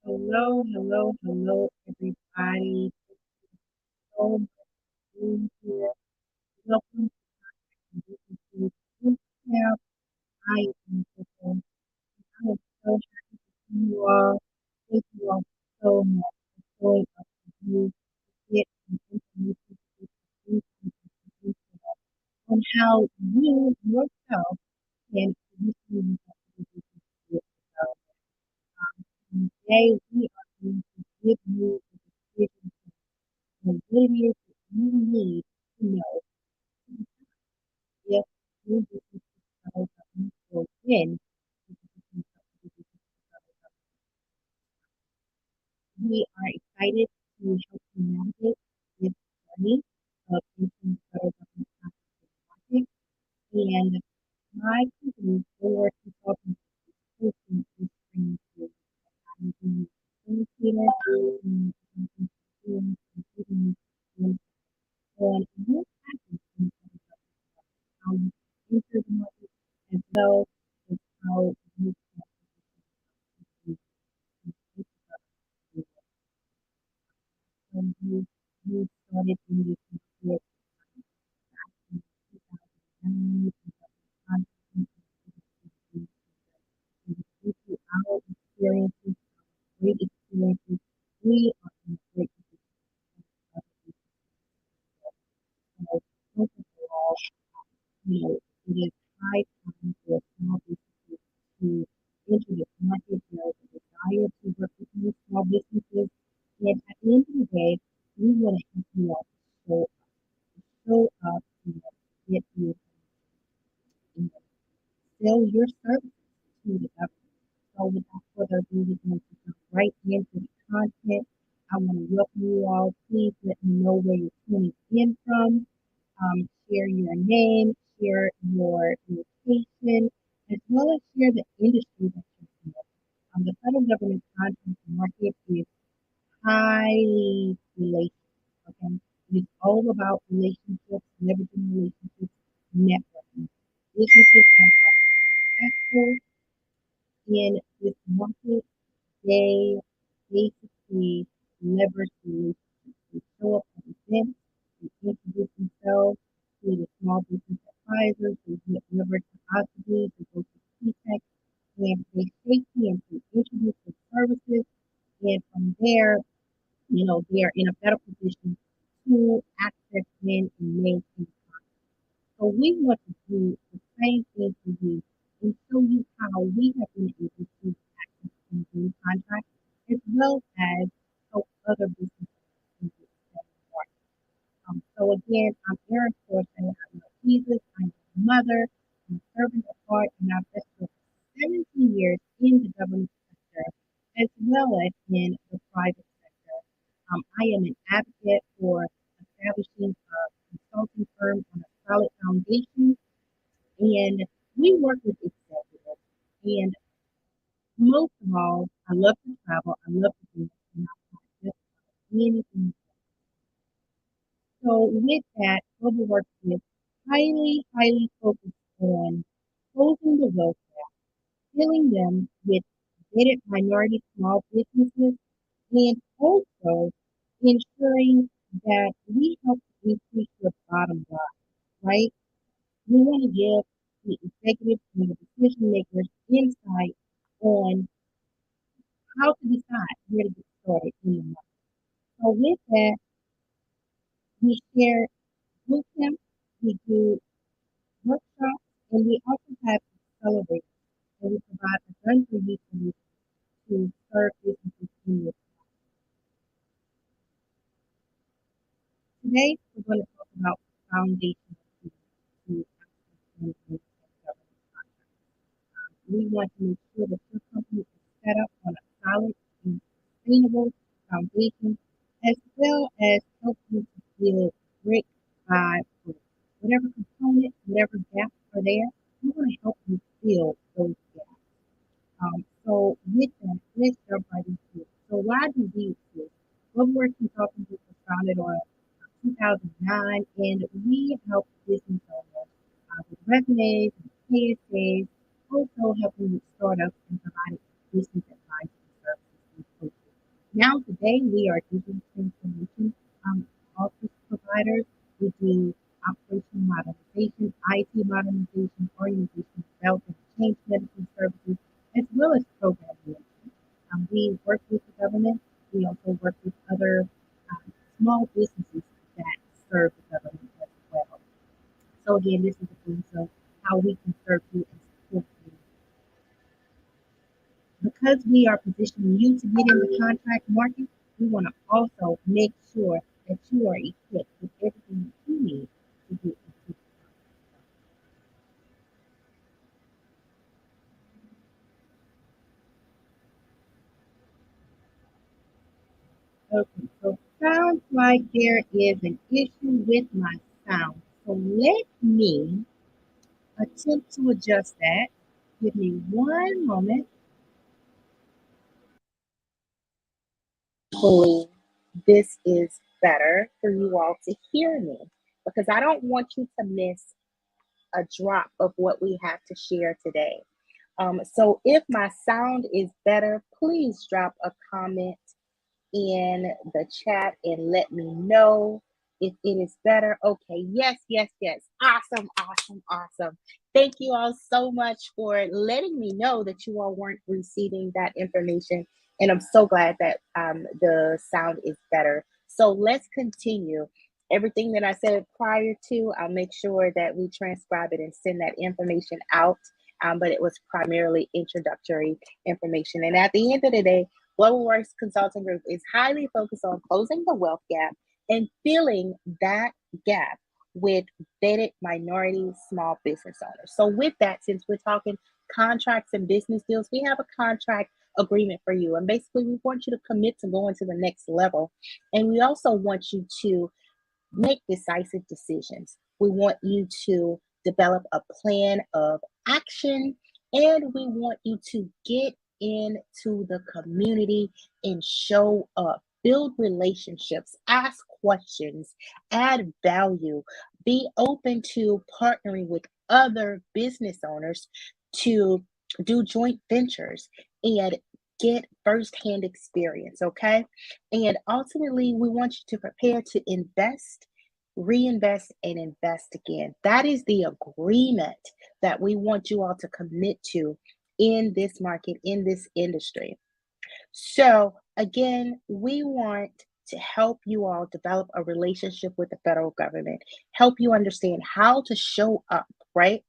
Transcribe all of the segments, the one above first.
Hello, everybody. So much being here. Welcome to Bootcamp. I am Tiffany. I am so happy to see you all. Thank you all so much for showing up to you to get some information to get some information on how you yourself can position yourself to be successful. Today we are going to give you the decision and what it is that you need to know if your business is settled up or when your business is settled up. We are excited to help you navigate this journey of getting settled up in the market. And my company, Forward Consulting, is hosting this training series. I'm the facilitator and giving you on what happens when how you enter the market as well as how you can when you started in this market in 2009, 2005, due to our experiences, great experiences, we are in a great position. So, first of all, it is high time for small businesses to enter this market. There is a desire to work with new small businesses. And at the end of the day, we want to help you all show up and get you and sell your services to the government. So without further ado, we're going to jump right into the content. I want to welcome you all. Please let me know where you're tuning in from. Share your name, share your location, as well as share the industry that you're in. The federal government contract market is highly relational. Okay, it's all about relationships, leveraging relationships, networking. Businesses that are successful in this market, they basically leverage relationships. They show up at events, they introduce themselves to the small business advisors, they get leverage capacity, they go to CTEC, and they safely and to introduce their services. And from there, they are in a better position to access men and maintain. So we want to do the same thing for you and show you how we have been able to access and gain contracts as well as help other businesses in this same market. So again, I'm Erin Forte. I love Jesus. I'm a mother. I'm a servant of God, and I've been for 17 years in the government sector as well as in the private sector. I am an advocate for establishing a consulting firm on a solid foundation, and we work with executives. And most of all, I love to travel. I love to do not just anything. So with that, global work is highly focused on closing the wealth gap, filling them with vetted minority small businesses, and also ensuring that we help to increase your bottom line, right? We want to give the executives and the decision makers insight on how to decide where to get started in the market. So with that, we share bootcamp, we do workshops, and we also have accelerators, and we provide a done for you solution to serve businesses in your. Today, we're going to talk about foundational tools to access and government. We want to make sure that your company is set up on a solid and sustainable foundation, as well as help you to build brick by brick. Whatever component, whatever gaps are there, we want to help you fill those gaps. So with that, let's jump right into it. So why do we exist? Global Consulting Group was founded on 2009, and we help business owners with resumes and KSAs, also helping with startups and providing business advice and services and coaching. Now, today, we are digital transformation office providers. We do operational modernization, IT modernization, organization development, change management services, as well as program management. We work with the government. We also work with other small businesses that serve the government as well. So again, this is a glimpse of how we can serve you and support you. Because we are positioning you to get in the contract market, we want to also make sure that you are equipped with everything that you need to get into the contract. Okay, so sounds like there is an issue with my sound. So let me attempt to adjust that. Give me one moment. Hopefully, this is better for you all to hear me because I don't want you to miss a drop of what we have to share today. So if my sound is better, please drop a comment in the chat and let me know if it is better. Okay, yes, yes, yes. Awesome, awesome, awesome. Thank you all so much for letting me know that you all weren't receiving that information. And I'm so glad that the sound is better. So let's continue. Everything that I said prior to, I'll make sure that we transcribe it and send that information out. But it was primarily introductory information. And at the end of the day, Global Works Consulting Group is highly focused on closing the wealth gap and filling that gap with vetted minority small business owners. So, with that, since we're talking contracts and business deals, we have a contract agreement for you. And basically, we want you to commit to going to the next level. And we also want you to make decisive decisions. We want you to develop a plan of action, and we want you to get into the community and show up, build relationships, ask questions, add value, be open to partnering with other business owners to do joint ventures and get firsthand experience, okay? And ultimately, we want you to prepare to invest, reinvest, and invest again. That is the agreement that we want you all to commit to in this market, in this industry. So, again, we want to help you all develop a relationship with the federal government, help you understand how to show up, right?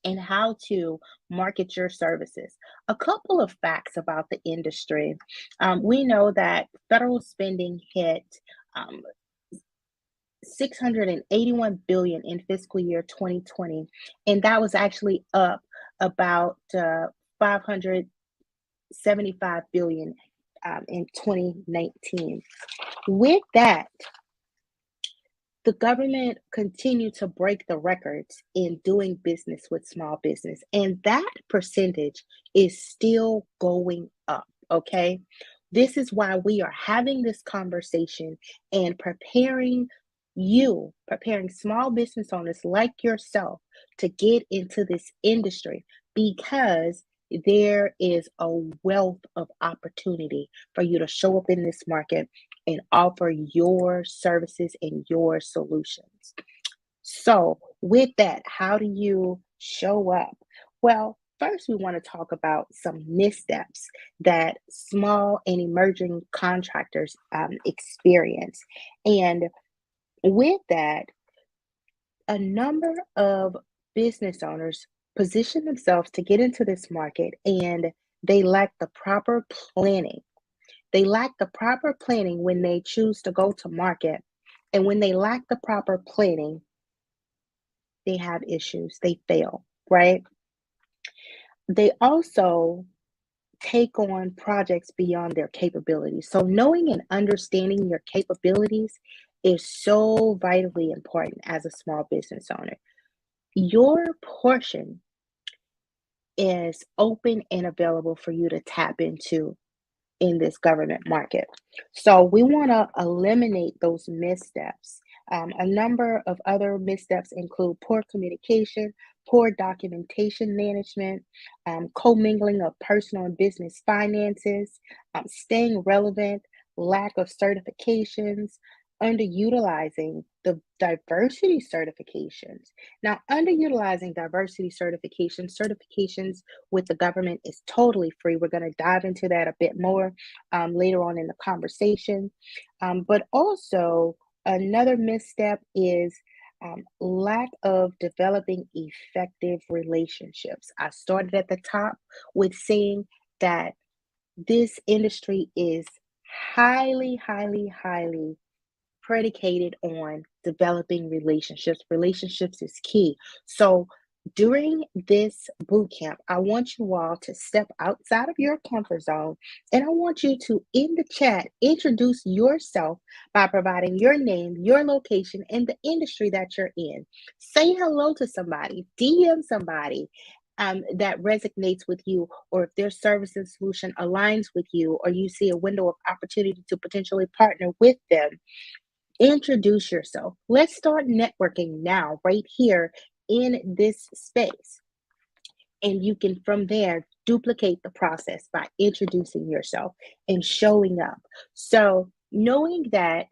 And how to market your services. A couple of facts about the industry. We know that federal spending hit 681 billion in fiscal year 2020, and that was actually up about 575 billion in 2019. With that, the government continued to break the records in doing business with small business, and that percentage is still going up. Okay. This is why we are having this conversation and preparing small business owners like yourself to get into this industry because there is a wealth of opportunity for you to show up in this market and offer your services and your solutions. So, with that, how do you show up? Well, first, we want to talk about some missteps that small and emerging contractors experience. And with that, a number of business owners position themselves to get into this market and they lack the proper planning. They lack the proper planning when they choose to go to market. And when they lack the proper planning, they have issues, they fail, right? They also take on projects beyond their capabilities. So, knowing and understanding your capabilities is so vitally important as a small business owner. Your portion is open and available for you to tap into in this government market. So we want to eliminate those missteps A number of other missteps include poor communication, poor documentation management, commingling of personal and business finances, staying relevant, lack of certifications, underutilizing the diversity certifications. Now, underutilizing diversity certifications with the government is totally free. We're going to dive into that a bit more later on in the conversation. But also, another misstep is lack of developing effective relationships. I started at the top with saying that this industry is highly predicated on developing relationships. Relationships is key. So during this boot camp, I want you all to step outside of your comfort zone and I want you to, in the chat, introduce yourself by providing your name, your location, and the industry that you're in. Say hello to somebody, DM somebody. That resonates with you, or if their service and solution aligns with you, or you see a window of opportunity to potentially partner with them. Introduce yourself. Let's start networking now, right here in this space. And you can, from there, duplicate the process by introducing yourself and showing up. So, knowing that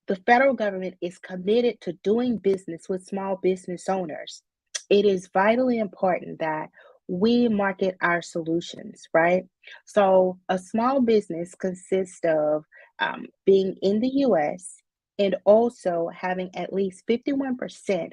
the federal government is committed to doing business with small business owners, it is vitally important that we market our solutions, right? So, a small business consists of being in the US and also having at least 51%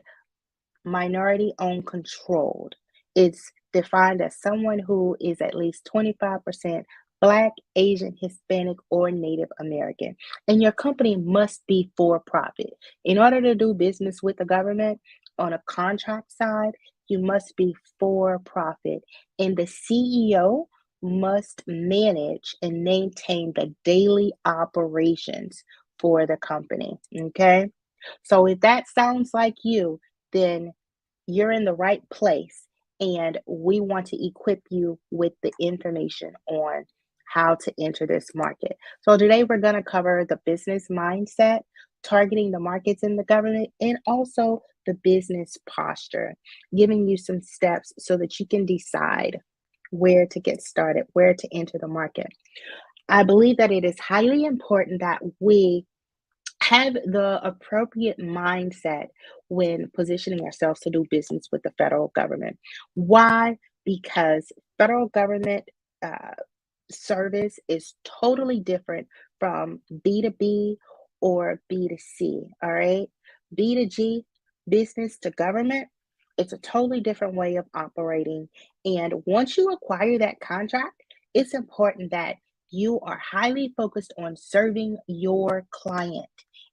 minority owned controlled. It's defined as someone who is at least 25% Black, Asian, Hispanic, or Native American. And your company must be for profit. In order to do business with the government on a contract side, you must be for profit. And the CEO must manage and maintain the daily operations for the company. Okay. So if that sounds like you, then you're in the right place. And we want to equip you with the information on how to enter this market. So today we're going to cover the business mindset, targeting the markets in the government, and also the business posture, giving you some steps so that you can decide where to get started, where to enter the market. I believe that it is highly important that we have the appropriate mindset when positioning ourselves to do business with the federal government. Why? Because federal government uh, service is totally different from B2B or B2C. All right. B2G, business to government, it's a totally different way of operating. And once you acquire that contract, it's important that you are highly focused on serving your client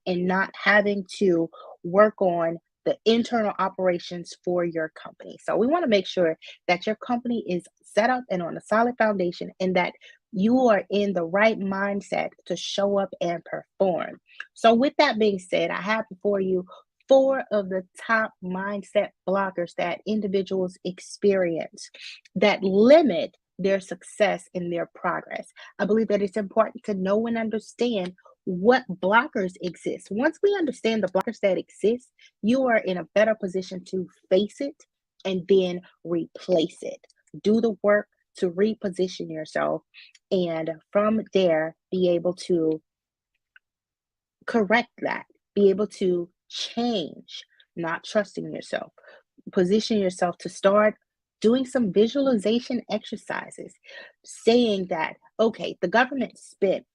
and not having to work on the internal operations for your company. So we want to make sure that your company is set up and on a solid foundation and that you are in the right mindset to show up and perform. So, with that being said, I have before you four of the top mindset blockers that individuals experience that limit their success and their progress. I believe that it's important to know and understand what blockers exist. Once we understand the blockers that exist, you are in a better position to face it and then replace it. Do the work to reposition yourself and from there be able to correct that, be able to change, not trusting yourself. Position yourself to start doing some visualization exercises, saying that, okay, the government spent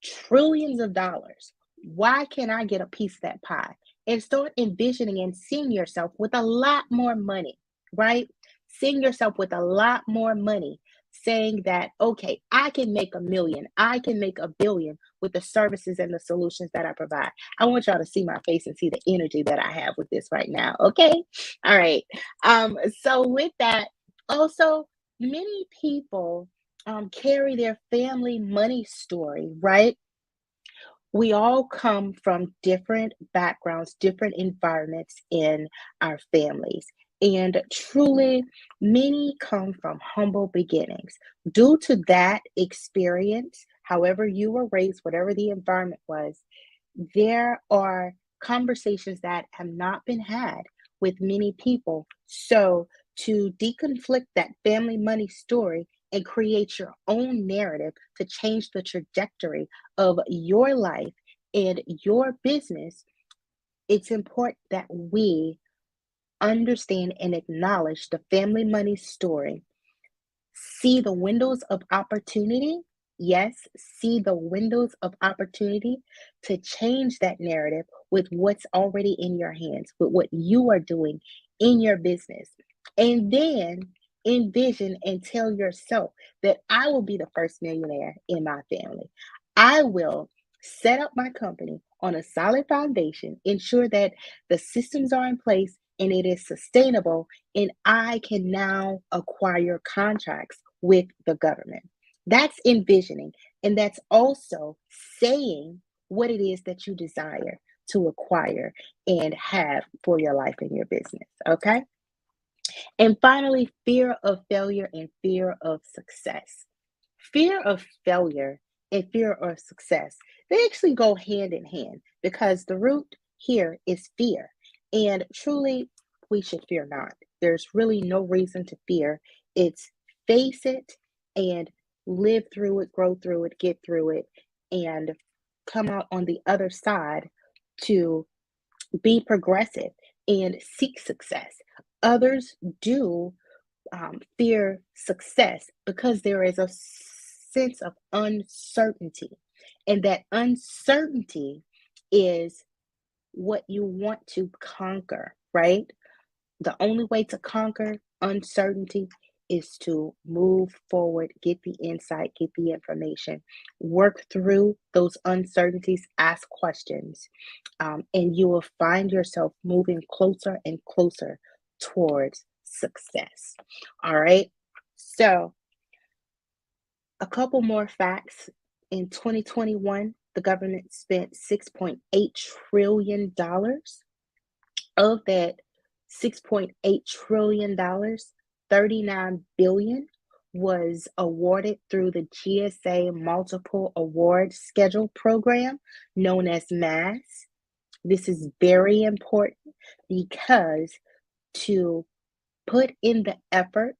trillions of dollars. Why can't I get a piece of that pie? And start envisioning and seeing yourself with a lot more money, right? Seeing yourself with a lot more money, saying that, okay, I can make a million, I can make a billion with the services and the solutions that I provide. I want y'all to see my face and see the energy that I have with this right now. Okay. All right. So with that, also many people carry their family money story, right? We all come from different backgrounds, different environments in our families. And truly, many come from humble beginnings. Due to that experience, however you were raised, whatever the environment was, there are conversations that have not been had with many people. So, to deconflict that family money story and create your own narrative to change the trajectory of your life and your business, it's important that we understand and acknowledge the family money story, see the windows of opportunity. Yes, see the windows of opportunity to change that narrative with what's already in your hands, with what you are doing in your business. And then envision and tell yourself that I will be the first millionaire in my family. I will set up my company on a solid foundation, ensure that the systems are in place and it is sustainable, and I can now acquire contracts with the government. That's envisioning, and that's also saying what it is that you desire to acquire and have for your life and your business. Okay. And finally, fear of failure and fear of success. Fear of failure and fear of success, they actually go hand in hand because the root here is fear. And truly, we should fear not. There's really no reason to fear. It's face it and live through it, grow through it, get through it, and come out on the other side to be progressive and seek success. Others do fear success because there is a sense of uncertainty. And that uncertainty is what you want to conquer, right? The only way to conquer uncertainty is to move forward, get the insight, get the information, work through those uncertainties, ask questions, and you will find yourself moving closer and closer towards success. All right. So, a couple more facts. In 2021, the government spent $6.8 trillion dollars. Of that $6.8 trillion, dollars, 39 billion was awarded through the GSA Multiple Award Schedule program known as MASS. This is very important because to put in the effort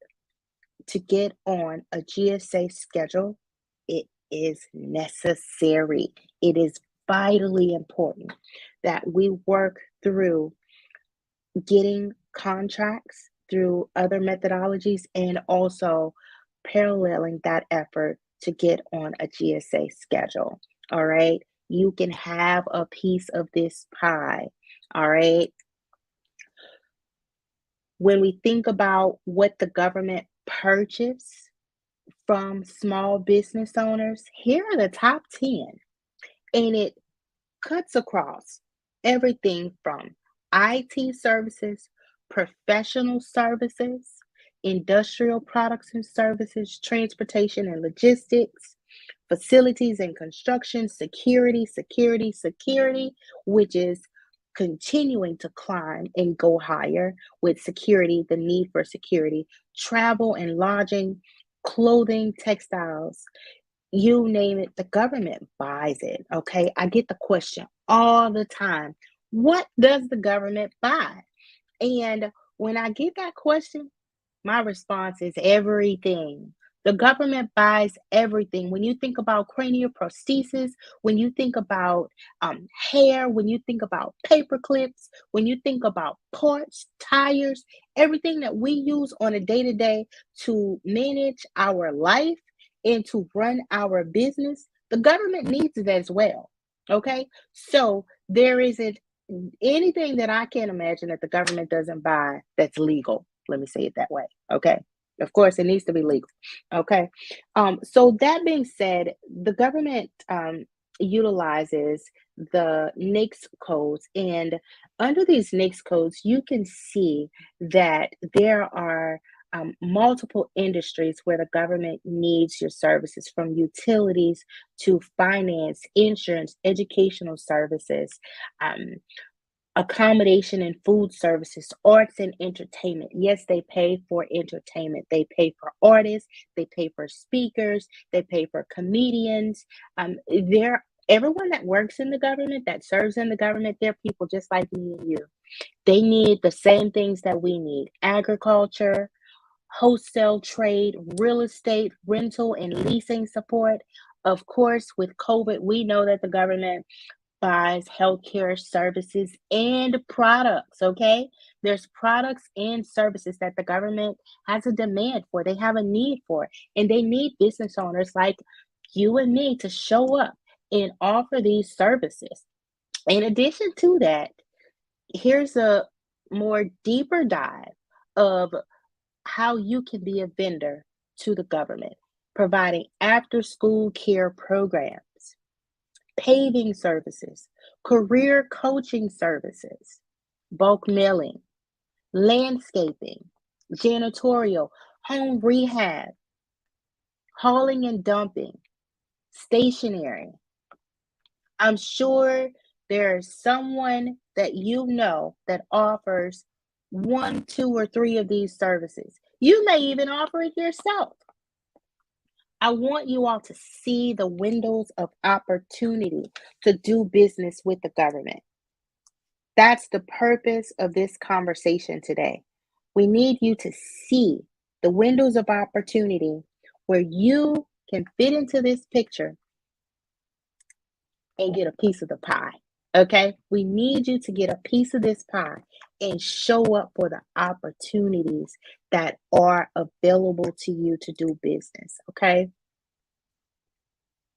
to get on a GSA schedule, it is necessary. It is vitally important that we work through getting contracts through other methodologies and also paralleling that effort to get on a GSA schedule. All right. You can have a piece of this pie. All right. When we think about what the government purchased from small business owners, here are the top 10. And it cuts across everything from IT services, professional services, industrial products and services, transportation and logistics, facilities and construction, security, which is continuing to climb and go higher with security, the need for security, travel and lodging, clothing, textiles, you name it, the government buys it. Okay. I get the question all the time, what does the government buy? And when I get that question, my response is everything. The government buys everything. When you think about cranial prosthesis, when you think about hair, when you think about paper clips, when you think about parts, tires, everything that we use on a day to day to manage our life and to run our business, the government needs it as well. Okay. So there isn't anything that I can imagine that the government doesn't buy that's legal. Let me say it that way. Okay. Of course, it needs to be legal. Okay. So that being said, the government utilizes the NAICS codes, and under these NAICS codes, you can see that there are multiple industries where the government needs your services, from utilities to finance, insurance, educational services, um, accommodation and food services, arts and entertainment. Yes, they pay for entertainment. They pay for artists. They pay for speakers. They pay for comedians. There Everyone that works in the government, that serves in the government, they're people just like me and you. They need the same things that we need: agriculture, wholesale trade, real estate, rental and leasing support. Of course, with COVID, we know that the government buys healthcare services and products, okay? There's products and services that the government has a demand for, they have a need for, and they need business owners like you and me to show up and offer these services. In addition to that, here's a more deeper dive of how you can be a vendor to the government, providing after school care programs, paving services, career coaching services, bulk mailing, landscaping, janitorial, home rehab, hauling and dumping, stationery. I'm sure there's someone that you know that offers one, two, or three of these services. You may even offer it yourself. I want you all to see the windows of opportunity to do business with the government. That's the purpose of this conversation today. We need you to see the windows of opportunity where you can fit into this picture and get a piece of the pie. Okay? We need you to get a piece of this pie and show up for the opportunities that are available to you to do business. Okay?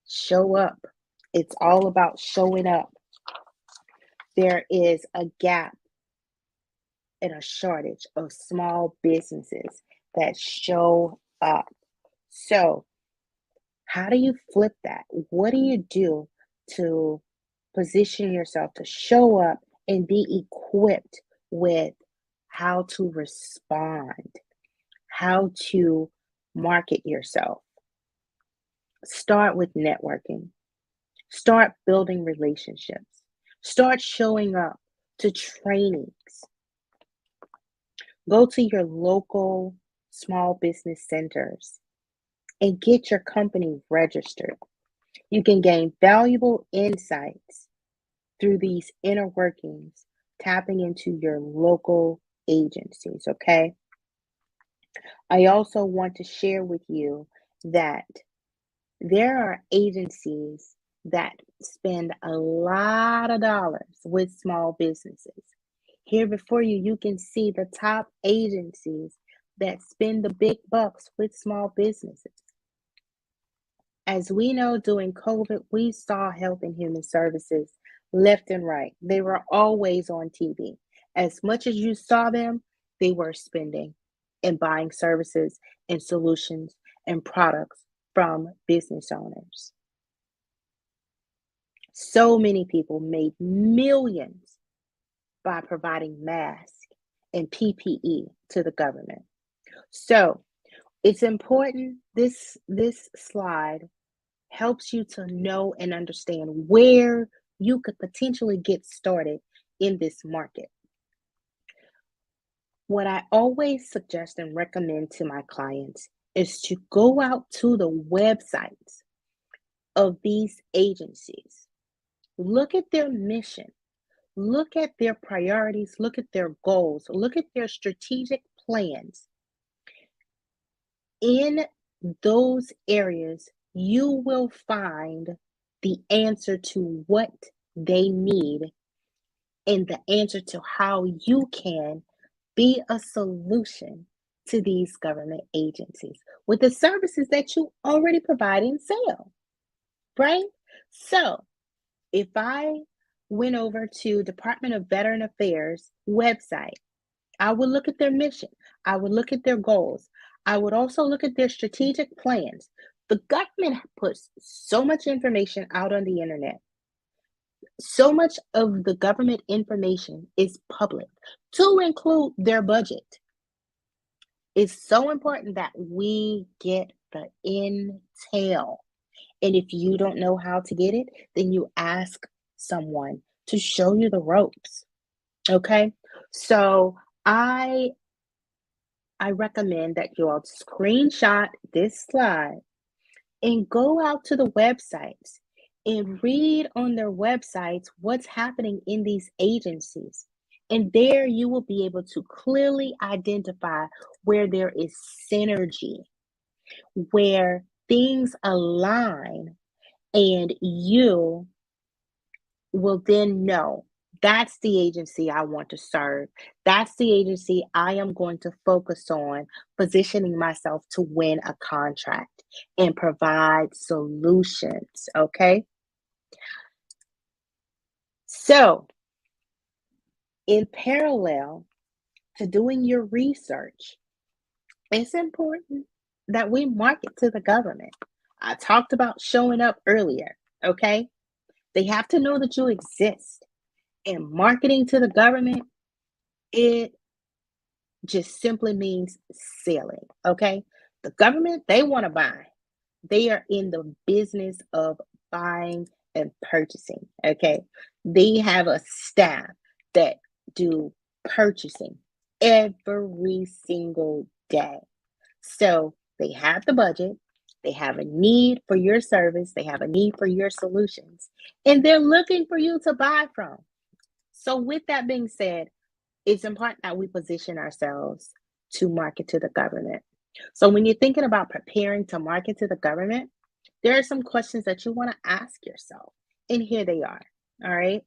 Show up. It's all about showing up. There is a gap and a shortage of small businesses that show up. So, how do you flip that? What do you do to position yourself to show up and be equipped with how to respond, how to market yourself? Start with networking, start building relationships, start showing up to trainings. Go to your local small business centers and get your company registered. You can gain valuable insights through these inner workings, tapping into your local agencies, okay? I also want to share with you that there are agencies that spend a lot of dollars with small businesses. Here before you, you can see the top agencies that spend the big bucks with small businesses. As we know, during COVID, we saw Health and Human Services left and right. They were always on TV. As much as you saw them, they were spending and buying services and solutions and products from business owners. So many people made millions by providing masks and PPE to the government. So it's important, this slide helps you to know and understand where you could potentially get started in this market. What I always suggest and recommend to my clients is to go out to the websites of these agencies. Look at their mission, look at their priorities, look at their goals, look at their strategic plans. In those areas, you will find the answer to what they need and the answer to how you can be a solution to these government agencies with the services that you already provide and sell, right? So if I went over to Department of Veteran Affairs website, I would look at their mission. I would look at their goals. I would also look at their strategic plans. The government puts so much information out on the internet. So much of the government information is public, to include their budget. It's so important that we get the intel. And if you don't know how to get it, then you ask someone to show you the ropes. Okay? So I recommend that you all screenshot this slide and go out to the websites and read on their websites what's happening in these agencies. And there you will be able to clearly identify where there is synergy, where things align, and you will then know that's the agency I want to serve. That's the agency I am going to focus on positioning myself to win a contract and provide solutions. Okay. So, in parallel to doing your research, it's important that we market to the government. I talked about showing up earlier. Okay. They have to know that you exist. And marketing to the government, it just simply means selling. Okay. The government, they want to buy. They are in the business of buying and purchasing. Okay. They have a staff that do purchasing every single day. So they have the budget, they have a need for your service, they have a need for your solutions, and they're looking for you to buy from. So, with that being said, it's important that we position ourselves to market to the government. So, when you're thinking about preparing to market to the government, there are some questions that you want to ask yourself. And here they are. All right.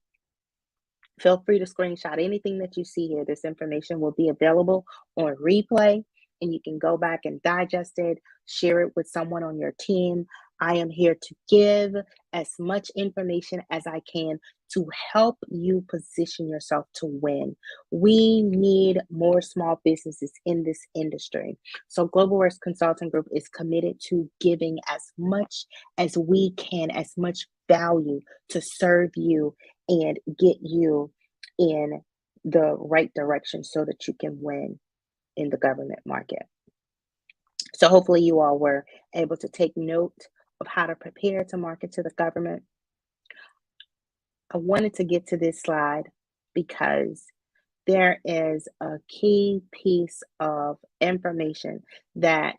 Feel free to screenshot anything that you see here. This information will be available on replay, and you can go back and digest it, share it with someone on your team. I am here to give as much information as I can to help you position yourself to win. We need more small businesses in this industry. So, Global Works Consulting Group is committed to giving as much as we can, as much value to serve you and get you in the right direction so that you can win in the government market. So, hopefully, you all were able to take note of how to prepare to market to the government. I wanted to get to this slide because there is a key piece of information that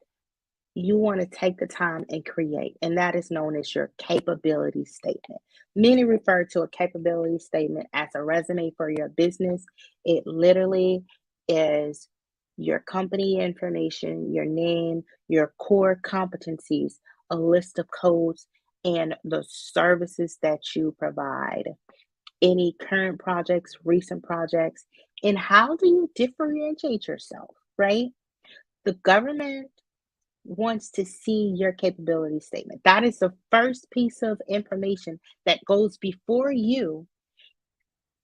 you want to take the time and create, and that is known as your capability statement. Many refer to a capability statement as a resume for your business. It literally is your company information, your name, your core competencies, a list of codes, and the services that you provide. Any current projects, recent projects, and how do you differentiate yourself, right? The government wants to see your capability statement. That is the first piece of information that goes before you,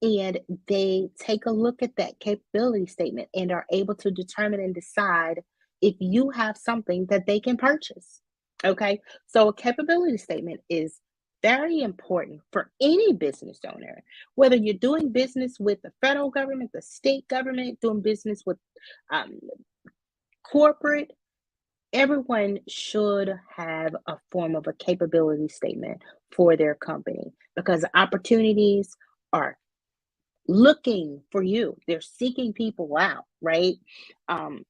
and they take a look at that capability statement and are able to determine and decide if you have something that they can purchase. Okay, so a capability statement is very important for any business owner, whether you're doing business with the federal government, the state government, doing business with um, corporate. Everyone should have a form of a capability statement for their company because opportunities are looking for you. They're seeking people out, right? Um,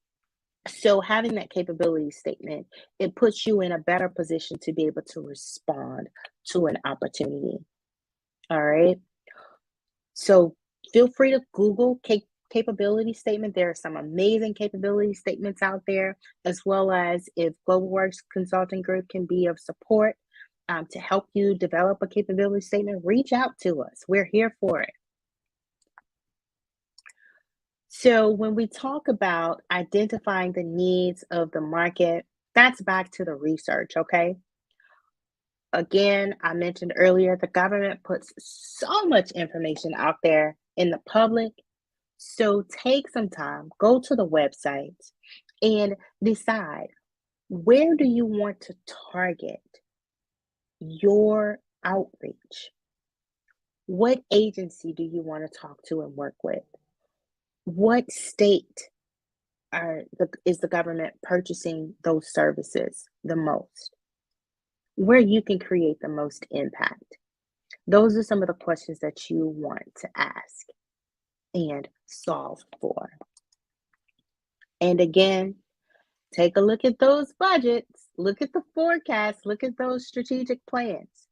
so having that capability statement, it puts you in a better position to be able to respond to an opportunity. All right. So feel free to Google capability statement. There are some amazing capability statements out there, as well as if Global Works Consulting Group can be of support to help you develop a capability statement, reach out to us. We're here for it. So when we talk about identifying the needs of the market, that's back to the research, okay? Again, I mentioned earlier, the government puts so much information out there in the public. So take some time, go to the website, and decide where do you want to target your outreach? What agency do you want to talk to and work with? What state is the government purchasing those services the most? Where you can create the most impact? Those are some of the questions that you want to ask and solve for. And again, take a look at those budgets, look at the forecast, look at those strategic plans.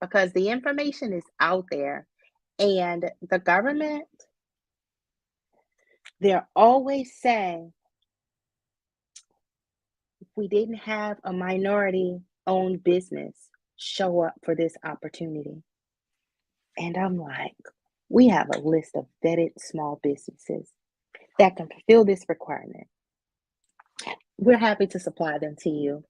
because the information is out there. And the government, they're always saying, if we didn't have a minority owned business show up for this opportunity. And I'm like, we have a list of vetted small businesses that can fulfill this requirement. We're happy to supply them to you.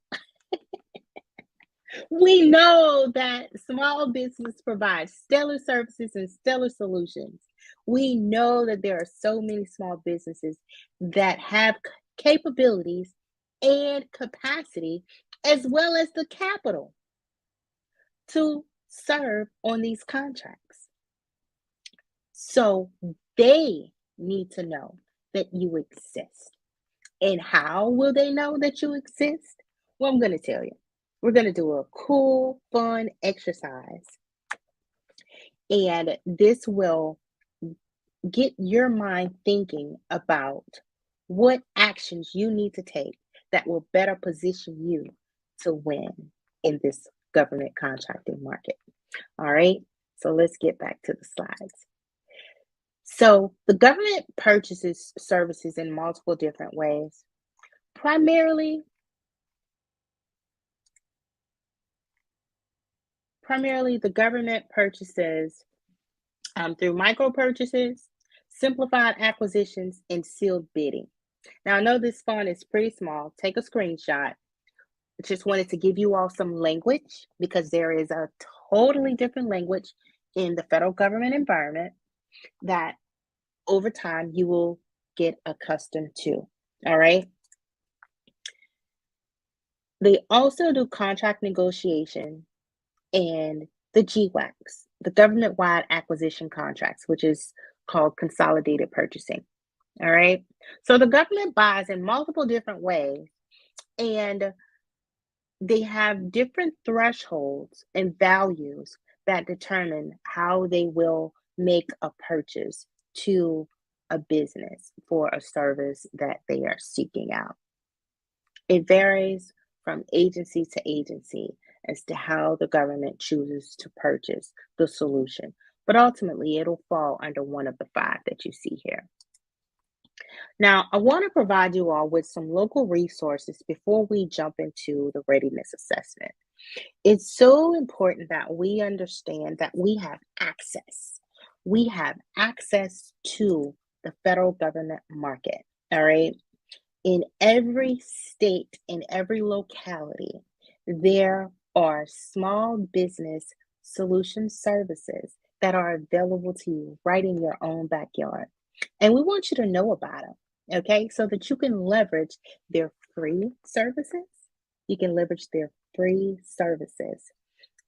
We know that small business provides stellar services and stellar solutions. We know that there are so many small businesses that have capabilities and capacity, as well as the capital to serve on these contracts. So they need to know that you exist. And how will they know that you exist? Well, I'm going to tell you. We're going to do a cool, fun exercise. And this will get your mind thinking about what actions you need to take that will better position you to win in this government contracting market. All right. So let's get back to the slides. So the government purchases services in multiple different ways. Primarily, the government purchases through micro purchases, simplified acquisitions, and sealed bidding. Now, I know this font is pretty small. Take a screenshot. Just wanted to give you all some language because there is a totally different language in the federal government environment that over time you will get accustomed to. All right. They also do contract negotiation and the GWACs, the government-wide acquisition contracts, which is called consolidated purchasing. All right. So the government buys in multiple different ways, and they have different thresholds and values that determine how they will make a purchase to a business for a service that they are seeking out. It varies from agency to agency as to how the government chooses to purchase the solution, but ultimately it'll fall under one of the five that you see here. Now, I want to provide you all with some local resources before we jump into the readiness assessment. It's so important that we understand that we have access. We have access to the federal government market, all right? In every state, in every locality, there are small business solution services that are available to you right in your own backyard. And we want you to know about them, okay? So that you can leverage their free services. You can leverage their free services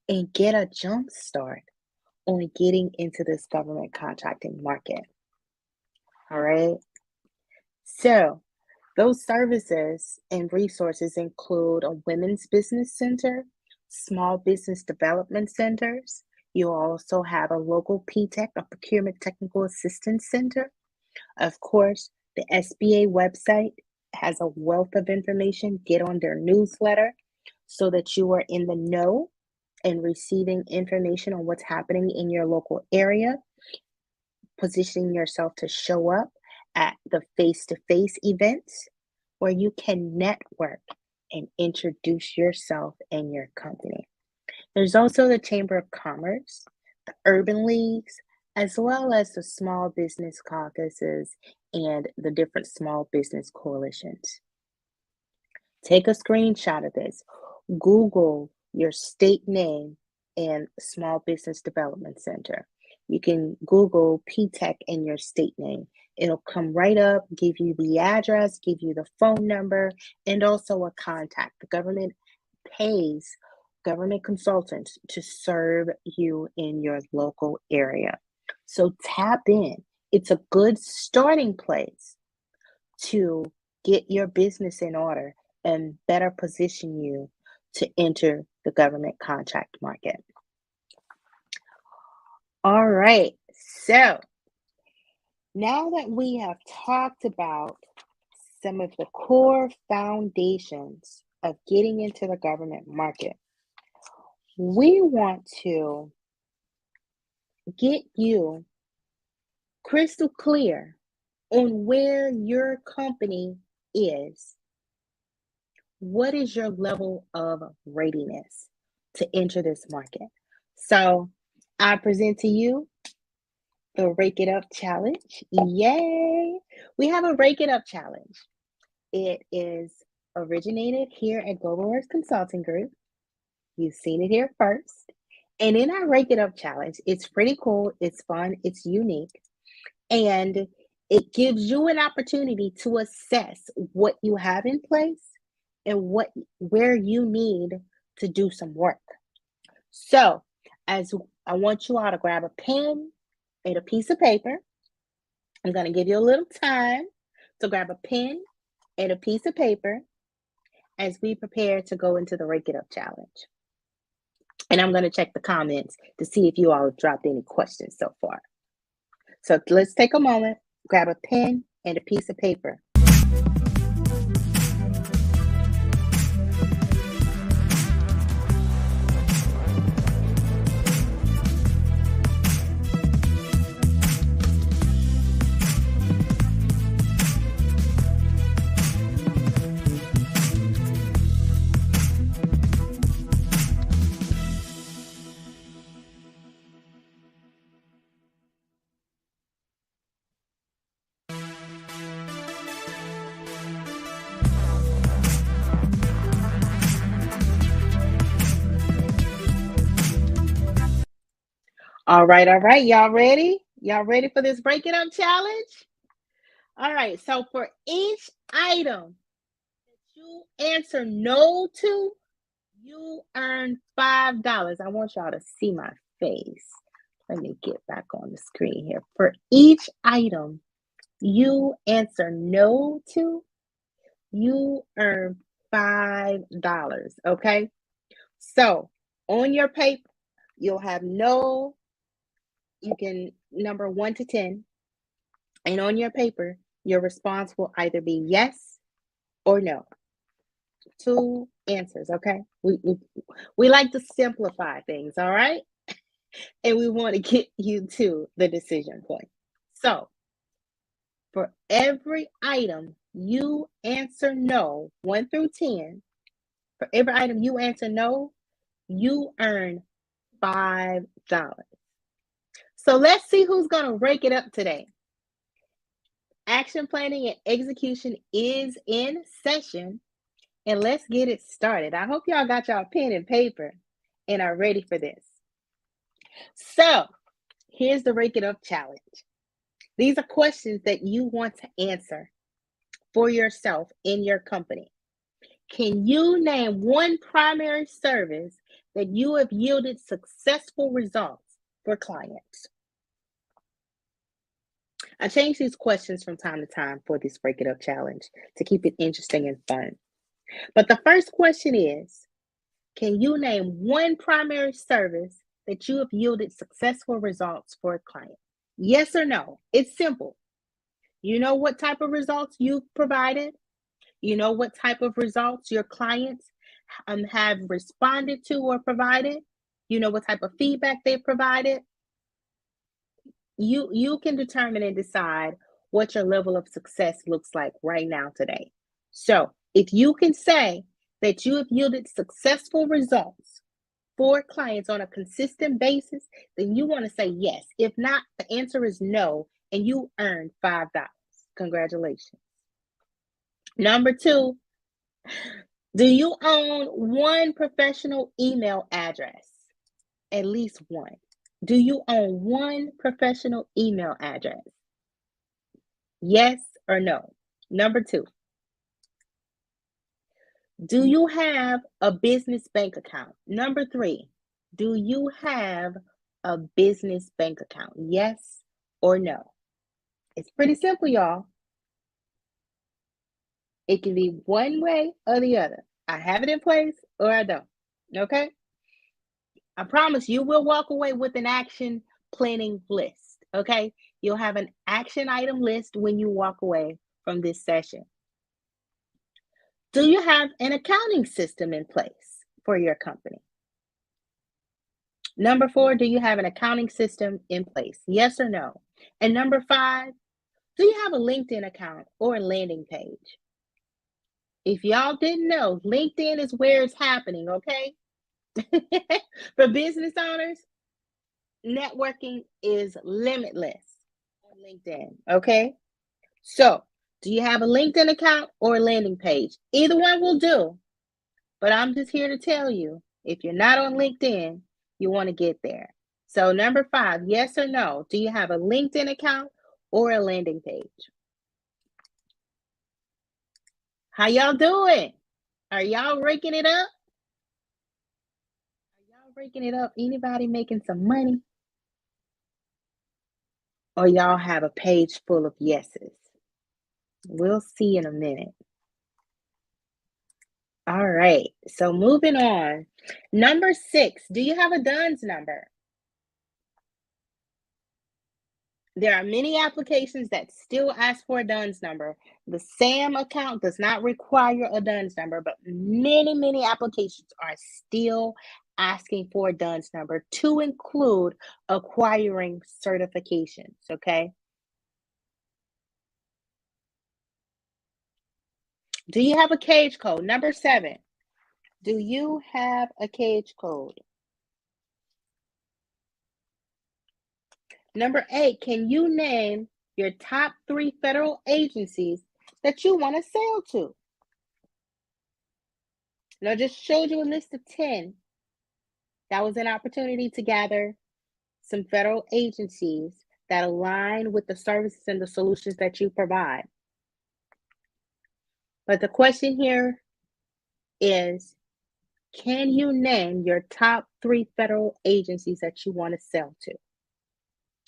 and get a jump start on getting into this government contracting market. All right. So, those services and resources include a women's business center, small business development centers. You also have a local PTech, a procurement technical assistance center. Of course, the SBA website has a wealth of information. Get on their newsletter so that you are in the know and receiving information on what's happening in your local area, positioning yourself to show up at the face-to-face events where you can network and introduce yourself and your company. There's also the Chamber of Commerce, the urban leagues, as well as the small business caucuses and the different small business coalitions. Take a screenshot of this. Google your state name and Small Business Development Center. You can Google PTech in your state name. It'll come right up, give you the address, give you the phone number, and also a contact. The government pays government consultants to serve you in your local area. So tap in. It's a good starting place to get your business in order and better position you to enter the government contract market. All right, so now that we have talked about some of the core foundations of getting into the government market, We want to get you crystal clear on where your company is. What is your level of readiness to enter this market? So I present to you the Rake It Up Challenge. Yay! We have a Rake It Up Challenge. It is originated here at Global Works Consulting Group. You've seen it here first. And in our Rake It Up Challenge, it's pretty cool, it's fun, it's unique, and it gives you an opportunity to assess what you have in place and where you need to do some work. So, as I want you all to grab a pen and a piece of paper. I'm going to give you a little time to grab a pen and a piece of paper as we prepare to go into the Rake It Up Challenge. And I'm going to check the comments to see if you all have dropped any questions so far. So let's take a moment, grab a pen and a piece of paper. All right. Y'all ready? Y'all ready for this Break It Up Challenge? All right. So for each item that you answer no to, you earn $5. I want y'all to see my face. Let me get back on the screen here. For each item you answer no to, you earn $5. Okay. So on your paper, you'll have no, you can number 1 to 10. And on your paper, your response will either be yes or no. 2 answers, okay? We like to simplify things, all right? And we want to get you to the decision point. So, for every item you answer no, 1 through 10, for every item you answer no, you earn $5. So let's see who's going to rake it up today. Action planning and execution is in session, and let's get it started. I hope y'all got y'all pen and paper and are ready for this. So here's the Rake It Up Challenge. These are questions that you want to answer for yourself in your company. Can you name one primary service that you have yielded successful results for clients? I change these questions from time to time for this Break It Up Challenge to keep it interesting and fun. But the first question is, can you name one primary service that you have yielded successful results for a client? Yes or no? It's simple. You know what type of results you've provided? You know what type of results your clients have responded to or provided? You know what type of feedback they provided? You can determine and decide what your level of success looks like right now today. So if you can say that you have yielded successful results for clients on a consistent basis, then you want to say yes. If not, the answer is no, and you earned $5. Congratulations. Number 2, do you own one professional email address? At least one. Do you own one professional email address? Yes or no? Number 2, do you have a business bank account? Number 3, do you have a business bank account? Yes or no? It's pretty simple, y'all. It can be one way or the other. I have it in place or I don't. Okay? I promise you will walk away with an action planning list. Okay? You'll have an action item list when you walk away from this session. Do you have an accounting system in place for your company? Number 4, do you have an accounting system in place? Yes or no? And number 5, do you have a LinkedIn account or a landing page? If y'all didn't know, LinkedIn is where it's happening, okay? For business owners, networking is limitless on LinkedIn, okay? So, do you have a LinkedIn account or a landing page? Either one will do, but I'm just here to tell you if you're not on LinkedIn, you want to get there. So, number 5, yes or no, do you have a LinkedIn account or a landing page? How y'all doing? Are y'all raking it up? Are y'all raking it up? Anybody making some money? Or y'all have a page full of yeses? We'll see in a minute. All right. So moving on. Number 6, do you have a DUNS number? There are many applications that still ask for a DUNS number. The SAM account does not require a DUNS number, but many applications are still asking for a DUNS number to include acquiring certifications, okay? Do you have a cage code? Number 7, do you have a cage code? Number 8, can you name your top 3 federal agencies that you want to sell to? Now, I just showed you a list of 10. That was an opportunity to gather some federal agencies that align with the services and the solutions that you provide. But the question here is, can you name your top 3 federal agencies that you want to sell to?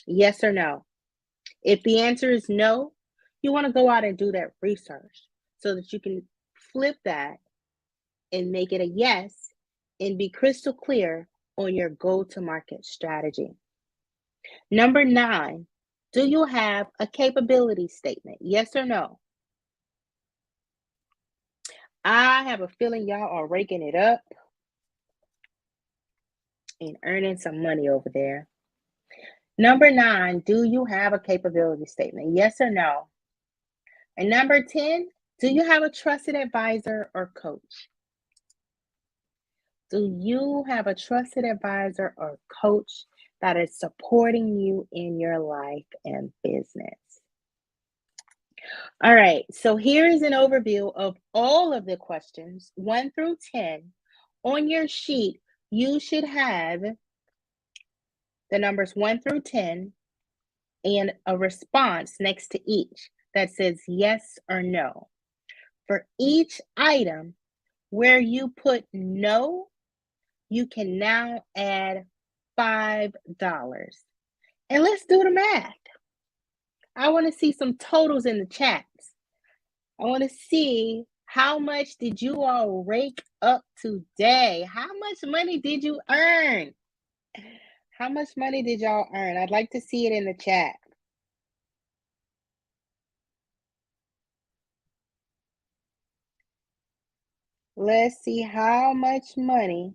Yes or no? If the answer is no, you want to go out and do that research so that you can flip that and make it a yes and be crystal clear on your go to market strategy. Number 9, do you have a capability statement? Yes or no? I have a feeling y'all are raking it up and earning some money over there. Number 9, do you have a capability statement? Yes or no? And number 10, do you have a trusted advisor or coach? Do you have a trusted advisor or coach that is supporting you in your life and business? All right, so here is an overview of all of the questions 1 through 10. On your sheet, you should have the numbers 1 through 10 and a response next to each that says yes or no. For each item where you put no, you can now add $5. And let's do the math. I want to see some totals in the chats. I want to see how much did you all rake up today? How much money did you earn? How much money did y'all earn? I'd like to see it in the chat. Let's see, how much money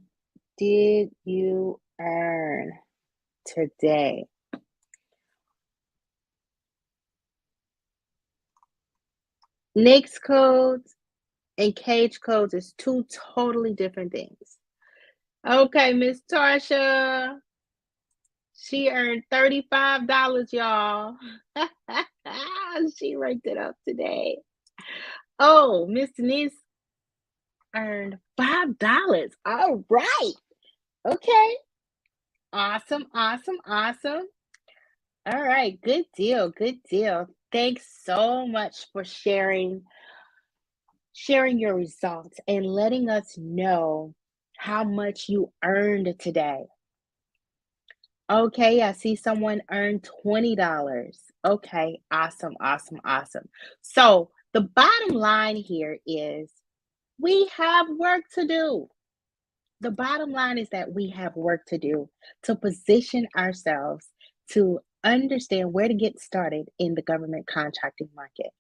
did you earn today? NAICS codes and cage codes is 2 totally different things. Okay, Miss Tarsha, she earned $35, y'all. She raked it up today. Oh, Miss Denise earned $5. All right. Okay. Awesome. All right. Good deal. Good deal. Thanks so much for sharing your results and letting us know how much you earned today. Okay, I see someone earned $20. Okay, awesome. So the bottom line here is we have work to do. The bottom line is that we have work to do to position ourselves to understand where to get started in the government contracting market.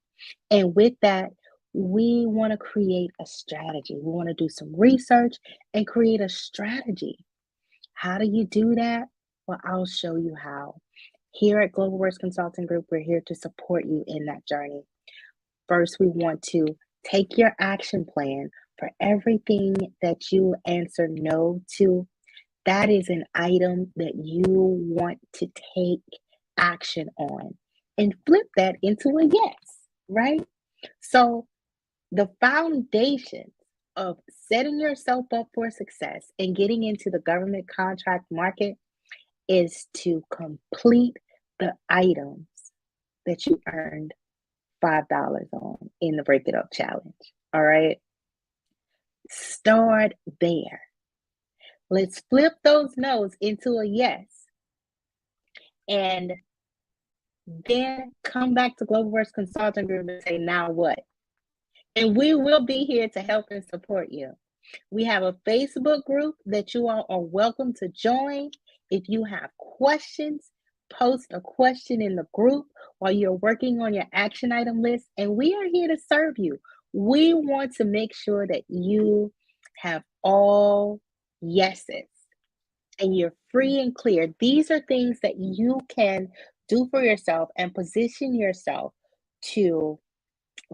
And with that, we want to create a strategy. We want to do some research and create a strategy. How do you do that? Well, I'll show you how. Here at Global Works Consulting Group, we're here to support you in that journey. First, we want to take your action plan for everything that you answer no to. That is an item that you want to take action on and flip that into a yes, right? So, the foundation of setting yourself up for success and getting into the government contract market is to complete the items that you earned $5 on in the Break It Up Challenge. All right. Start there. Let's flip those no's into a yes. And then come back to Global Works Consulting Group and say, now what? And we will be here to help and support you. We have a Facebook group that you all are welcome to join. If you have questions, post a question in the group while you're working on your action item list, and we are here to serve you. We want to make sure that you have all yeses and you're free and clear. These are things that you can do for yourself and position yourself to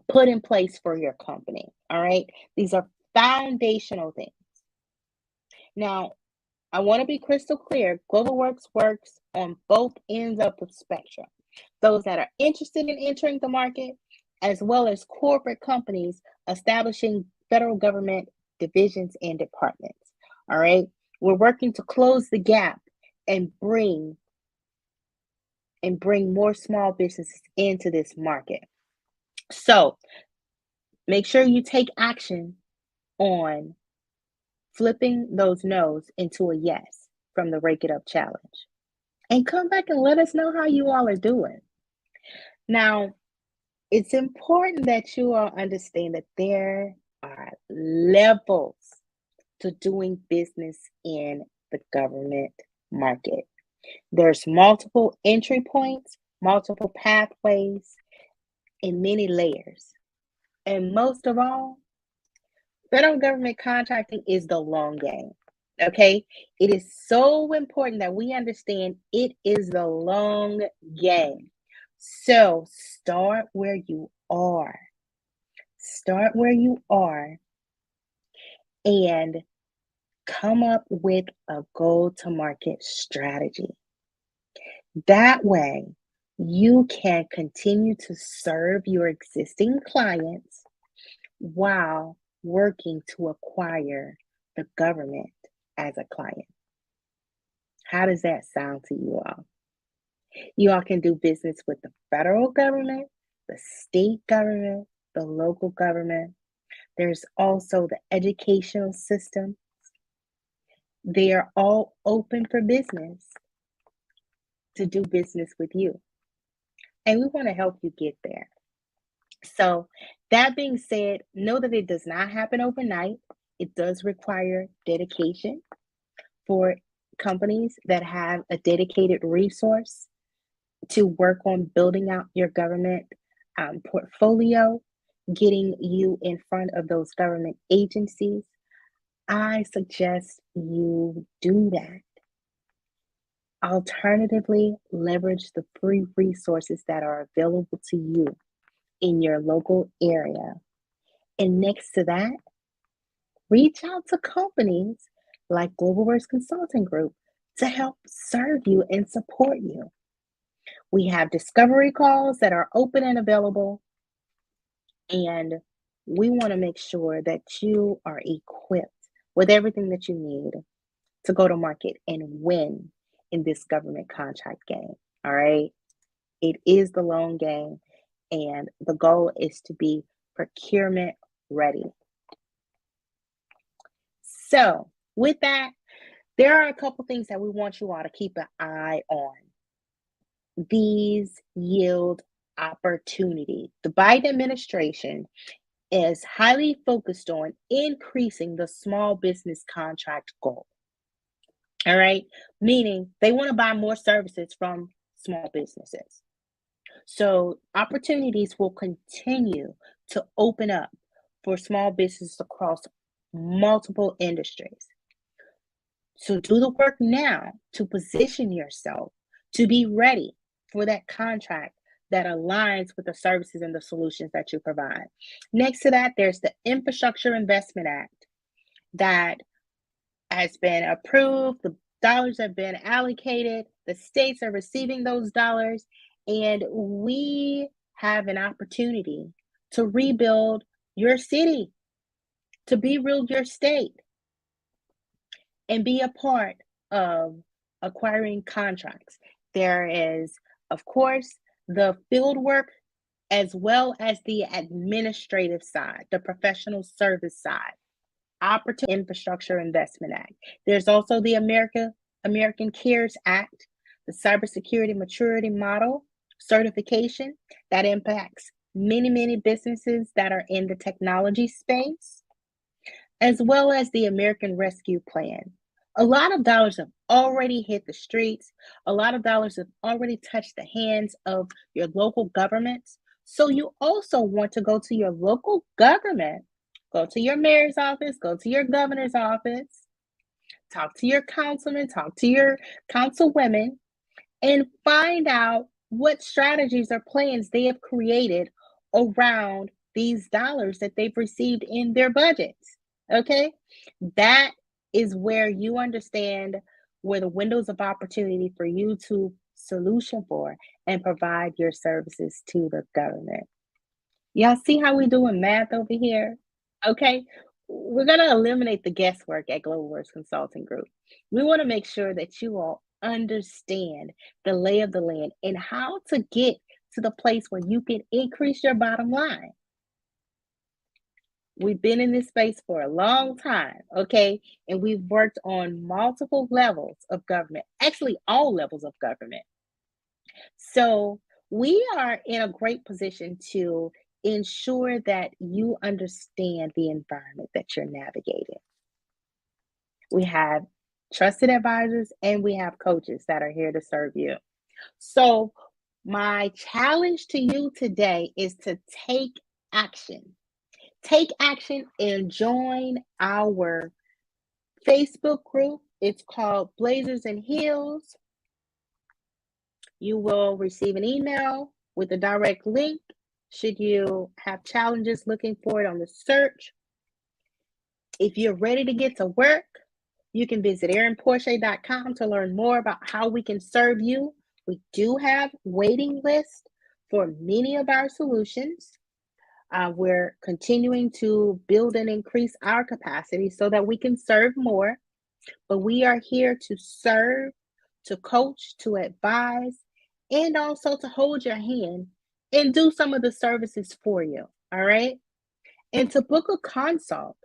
put in place for your company. All right. These are foundational things. Now, I want to be crystal clear. Global Works works on both ends of the spectrum. Those that are interested in entering the market, as well as corporate companies establishing federal government divisions and departments. All right. We're working to close the gap and bring more small businesses into this market. So make sure you take action on flipping those no's into a yes from the Rake It Up Challenge. And come back and let us know how you all are doing. Now, it's important that you all understand that there are levels to doing business in the government market. There's multiple entry points, multiple pathways, and many layers. And most of all, federal government contracting is the long game. Okay? It is so important that we understand it is the long game. So start where you are. Start where you are and come up with a go to market strategy. That way, you can continue to serve your existing clients while working to acquire the government as a client. How does that sound to you all? You all can do business with the federal government, the state government, the local government. There's also the educational system. They are all open for business to do business with you. And we want to help you get there. So, that being said, know that it does not happen overnight. It does require dedication for companies that have a dedicated resource to work on building out your government portfolio, getting you in front of those government agencies. I suggest you do that. Alternatively, leverage the free resources that are available to you in your local area. And next to that, reach out to companies like Global Works Consulting Group to help serve you and support you. We have discovery calls that are open and available, and we want to make sure that you are equipped with everything that you need to go to market and win in this government contract game. All right. It is the long game, and the goal is to be procurement ready. So, with that, there are a couple things that we want you all to keep an eye on. These yield opportunity. The Biden administration is highly focused on increasing the small business contract goal. All right, meaning they want to buy more services from small businesses. So opportunities will continue to open up for small businesses across multiple industries. So do the work now to position yourself to be ready for that contract that aligns with the services and the solutions that you provide. Next to that, there's the Infrastructure Investment Act that has been approved. The dollars have been allocated. The states are receiving those dollars. And we have an opportunity to rebuild your city, to rebuild your state, and be a part of acquiring contracts. There is, of course, the field work as well as the administrative side, the professional service side. Opportunity Infrastructure Investment Act. There's also the American Cares Act, the Cybersecurity Maturity Model certification that impacts many, many businesses that are in the technology space, as well as the American Rescue Plan. A lot of dollars have already hit the streets. A lot of dollars have already touched the hands of your local governments. So you also want to go to your local government, go to your mayor's office, go to your governor's office, talk to your councilman, talk to your councilwomen, and find out what strategies or plans they have created around these dollars that they've received in their budgets. Okay? That is where you understand where the windows of opportunity for you to solution for and provide your services to the government. Y'all see how we doing math over here? Okay. We're going to eliminate the guesswork at Globalverse Consulting Group. We want to make sure that you all understand the lay of the land and how to get to the place where you can increase your bottom line. We've been in this space for a long time, okay? And we've worked on multiple levels of government, actually, all levels of government. So we are in a great position to ensure that you understand the environment that you're navigating. We have trusted advisors and we have coaches that are here to serve you. So, my challenge to you today is to take action. Take action and join our Facebook group. It's called Blazers and Heels. You will receive an email with a direct link should you have challenges looking for it on the search. If you're ready to get to work, you can visit erinporche.com to learn more about how we can serve you. We do have waiting lists for many of our solutions. We're continuing to build and increase our capacity so that we can serve more. But we are here to serve, to coach, to advise, and also to hold your hand and do some of the services for you. All right. And to book a consult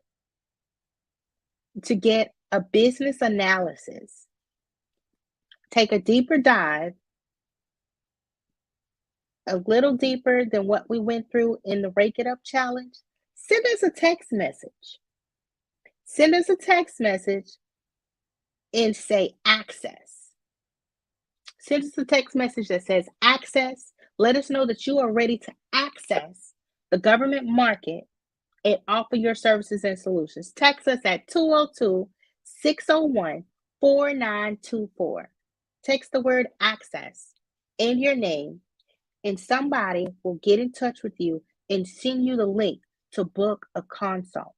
to get a business analysis, take a deeper dive, a little deeper than what we went through in the Rake It Up challenge, send us a text message. Send us a text message and say access. Send us a text message that says access. Let us know that you are ready to access the government market and offer your services and solutions. Text us at 202-601-4924. Text the word access and your name, and somebody will get in touch with you and send you the link to book a consult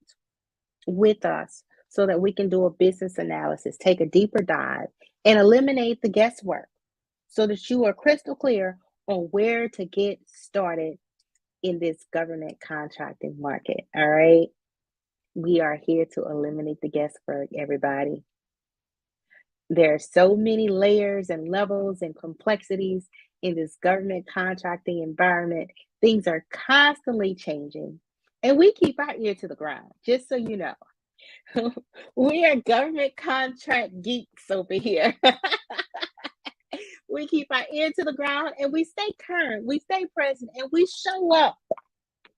with us so that we can do a business analysis, take a deeper dive, and eliminate the guesswork so that you are crystal clear on where to get started in this government contracting market. All right. We are here to eliminate the guesswork, everybody. There are so many layers and levels and complexities in this government contracting environment. Things are constantly changing, and we keep our ear to the ground, just so you know. We are government contract geeks over here. We keep our ear to the ground and we stay current, we stay present, and we show up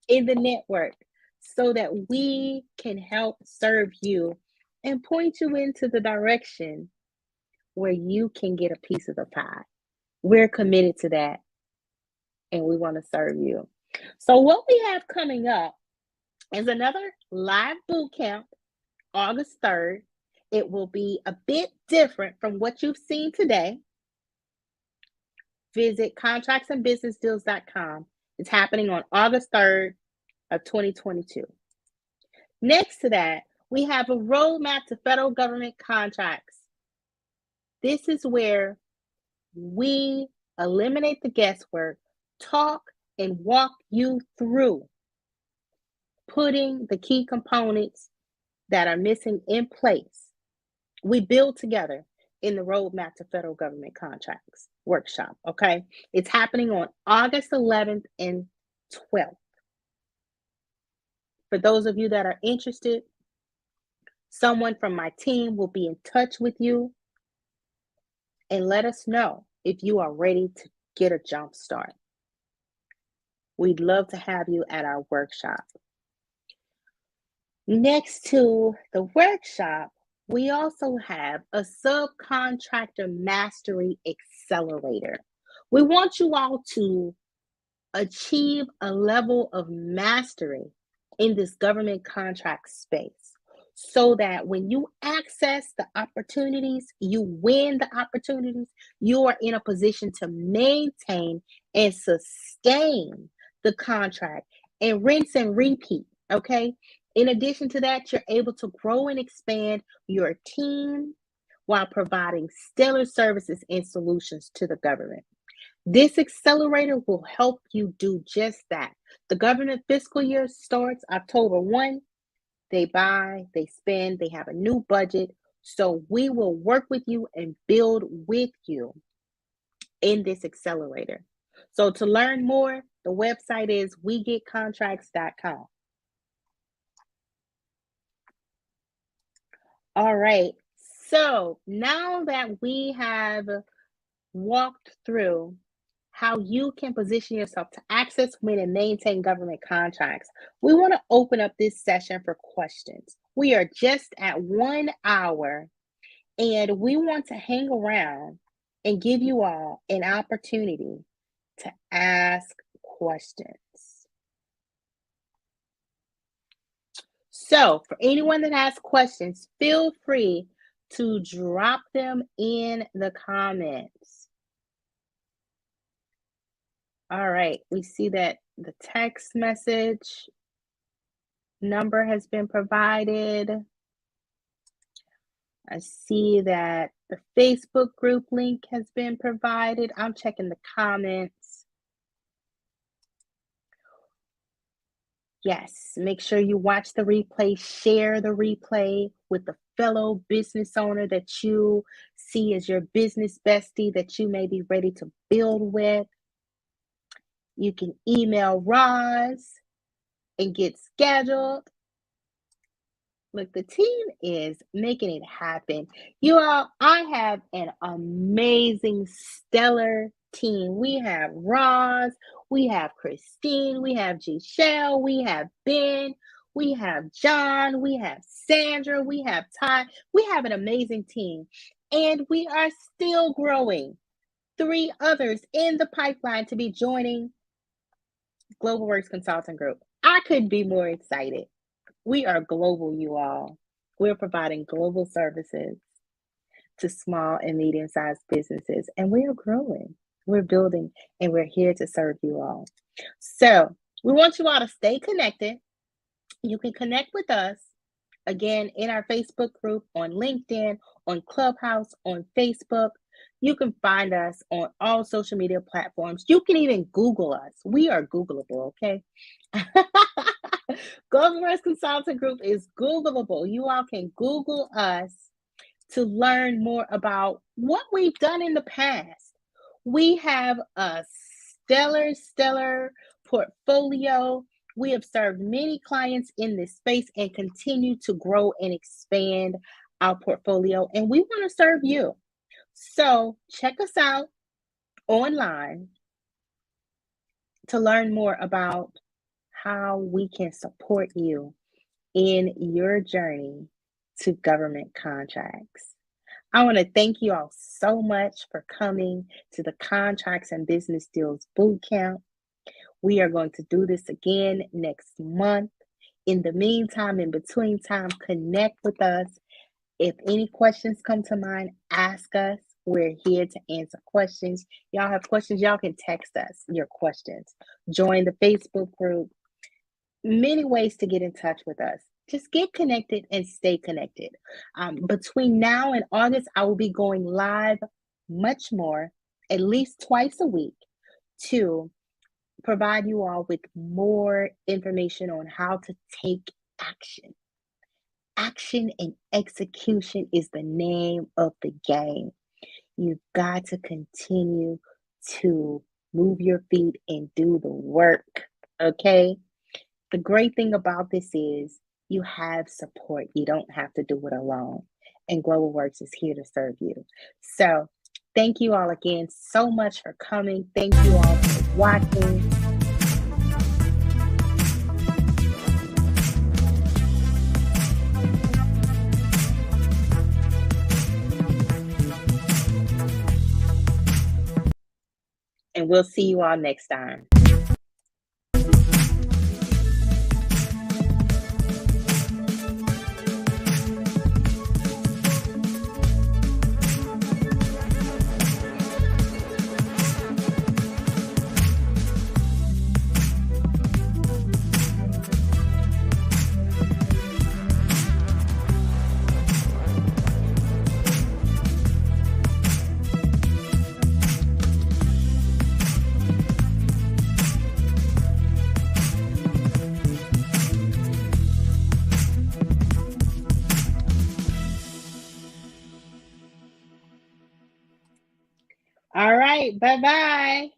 in the network so that we can help serve you and point you into the direction where you can get a piece of the pie. We're committed to that and we want to serve you. So, what we have coming up is another live boot camp August 3rd. It will be a bit different from what you've seen today. Visit contractsandbusinessdeals.com. It's happening on August 3rd of 2022. Next to that, we have a roadmap to federal government contracts. This is where we eliminate the guesswork, talk and walk you through putting the key components that are missing in place. We build together in the roadmap to federal government contracts workshop. Okay. It's happening on August 11th and 12th. For those of you that are interested, someone from my team will be in touch with you and let us know if you are ready to get a jump start. We'd love to have you at our workshop. Next to the workshop, we also have a subcontractor mastery accelerator. We want you all to achieve a level of mastery in this government contract space so that when you access the opportunities, you win the opportunities, you are in a position to maintain and sustain the contract and rinse and repeat, okay? In addition to that, you're able to grow and expand your team while providing stellar services and solutions to the government. This accelerator will help you do just that. The government fiscal year starts October 1. They buy, they spend, they have a new budget. So we will work with you and build with you in this accelerator. So to learn more, the website is wegetcontracts.com. All right. So now that we have walked through how you can position yourself to access, win, and maintain government contracts, we want to open up this session for questions. We are just at 1 hour, and we want to hang around and give you all an opportunity to ask questions. So, for anyone that has questions, feel free to drop them in the comments. All right, we see that the text message number has been provided. I see that the Facebook group link has been provided. I'm checking the comments. Yes, make sure you watch the replay, share the replay with the fellow business owner that you see as your business bestie that you may be ready to build with. You can email Roz and get scheduled. Look, the team is making it happen. You all, I have an amazing, stellar team. We have Roz, we have Christine, we have Giselle, we have Ben, we have John, we have Sandra, we have Ty. We have an amazing team, and we are still growing. 3 others in the pipeline to be joining Global Works Consulting Group. I couldn't be more excited. We are global, you all. We're providing global services to small and medium-sized businesses, and we are growing. We're building, and we're here to serve you all. So we want you all to stay connected. You can connect with us, again, in our Facebook group, on LinkedIn, on Clubhouse, on Facebook. You can find us on all social media platforms. You can even Google us. We are Googleable, okay? Global Works Consulting Group is Googleable. You all can Google us to learn more about what we've done in the past. We have a stellar portfolio. We have served many clients in this space and continue to grow and expand our portfolio, and we want to serve you. So check us out online to learn more about how we can support you in your journey to government contracts. I want to thank you all so much for coming to the Contracts and Business Deals Bootcamp. We are going to do this again next month. In the meantime, in between time, connect with us If any questions come to mind, ask us. We're here to answer questions. Y'all have questions, y'all can text us your questions. Join the Facebook group. Many ways to get in touch with us. Just get connected and stay connected. Between now and August, I will be going live much more, at least twice a week, to provide you all with more information on how to take action. Action and execution is the name of the game. You've got to continue to move your feet and do the work. Okay? The great thing about this is you have support. You don't have to do it alone. And Global Works is here to serve you. So, thank you all again so much for coming. Thank you all for watching. And we'll see you all next time. All right. Bye bye.